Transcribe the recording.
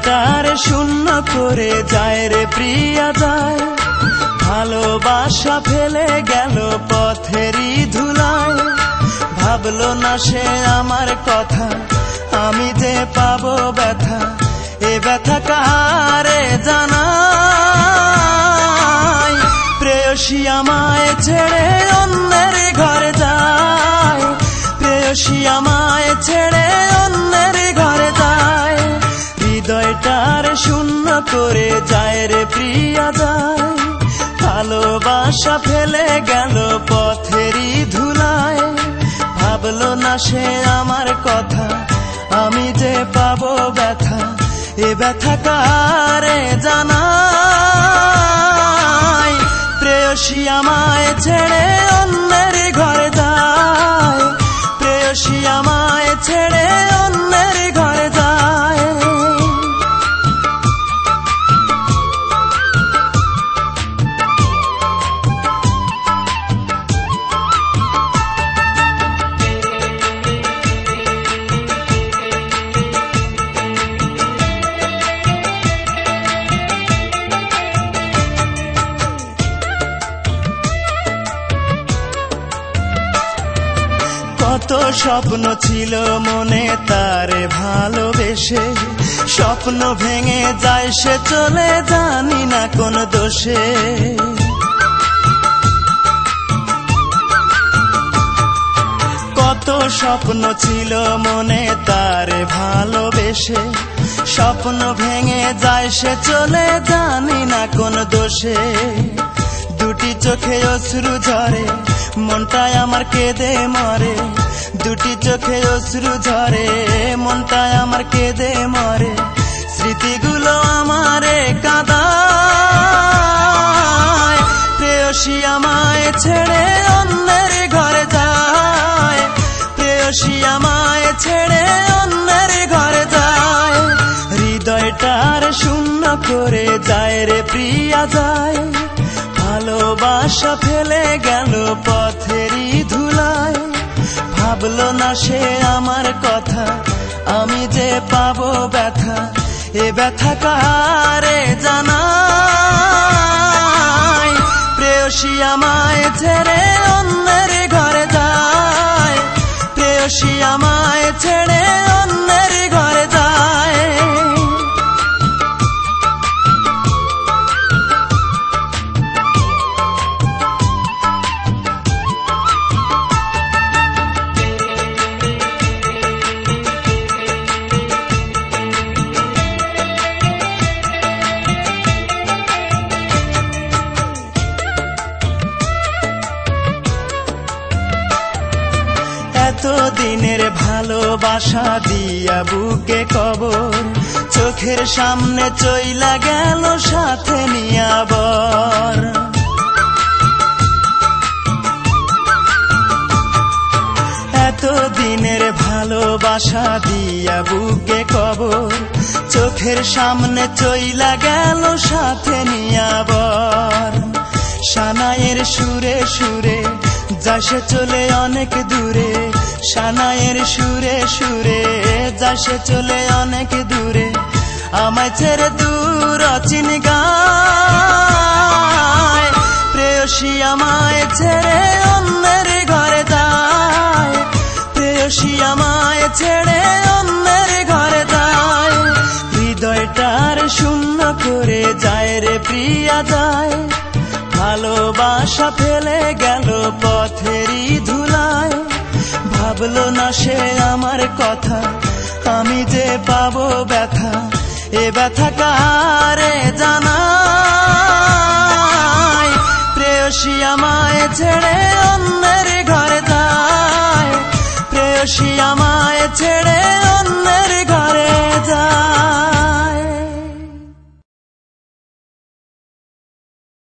হৃদয়টারে শূন্য করে যায় রে প্রিয়া যায়, ভালোবাসা ফেলে গেল পথেরই ধুলায়। ভাবলো না সে আমার কথা, আমি যে পাবো ব্যথা, এ ব্যথা কারে জানাই। প্রেয়সী আমায় ছেড়ে অন্যের ঘরে যায়, প্রেয়সী আমায় ছেড়ে অন্যের ঘরে যায়। হৃদয়টার শূন্য করে যায় রে প্রিয়া যায়, ভালোবাসা ফেলে গেল পথেরই ধুলায়। ভাবলো না সে আমার কথা, আমি যে পাবো ব্যথা, এ ব্যথা কারে জানাই। প্রেয়সী আমায় ছেড়ে অন্যের ঘরে যায়, প্রেয়সী আমায় ছেড়ে অন্যের ঘরে যায়। কত স্বপ্ন ছিল মনে তারে ভালোবেসে, স্বপ্ন ভেঙে যায় সে চলে জানি না কোন দোষে। কত স্বপ্ন ছিল মনে তারে ভালোবেসে, স্বপ্ন ভেঙে যায় সে চলে জানি না কোন দোষে। দুটি চোখে অশ্রু ঝরে, মনটায় আমার কেঁদে মরে, দুটি চোখে অশ্রু ঝরে, মনটায় আমার কেঁদে মরে। স্মৃতিগুলো আমারে কাঁদায়, প্রেয়সী আমায় ছেড়ে অন্যের ঘরে যায়, প্রেয়সী আমায় ছেড়ে অন্যের ঘরে যায়। হৃদয়টার শূন্য করে যায় রে প্রিয়া যায়, ভালোবাসা ফেলে গেল পথেরই ধুলায়। ভাবলো না সে আমার কথা, আমি যে পাবো ব্যথা, এ ব্যথা কারে জানাই। প্রেয়সী আমায় ছেড়ে অন্যের ঘরে যায়, প্রেয়সী আমায় ছেড়ে অন্যের ঘরে যায়। এতদিনের ভালোবাসা দিয়া বুকে কবর, চোখের সামনে চইলা গেল সাথে নিয়া বর। এতদিনের ভালোবাসা দিয়া বুকে কবর, চোখের সামনে চইলা গেল সাথে নিয়া বর। সানাইয়ের সুরে সুরে যাসে চলে অনেক দূরে, সানাইয়ের সুরে সুরে যাসে চলে অনেক দূরে। আমায় ছেড়ে দূর অচিন গায়, প্রেয়সী আমায় ছেড়ে অন্যের ঘরে যায়, প্রেয়সী আমায় ছেড়ে অন্যের ঘরে যায়। হৃদয়টার শূন্য করে যায় রে প্রিয়া যায়, ভালোবাসা ফেলে গেল পথেরই ধুলায়। ভাবলো না সে আমার কথা, আমি যে পাবো ব্যথা, এ ব্যথা কারে জানাই। প্রেয়সী আমায় ছেড়ে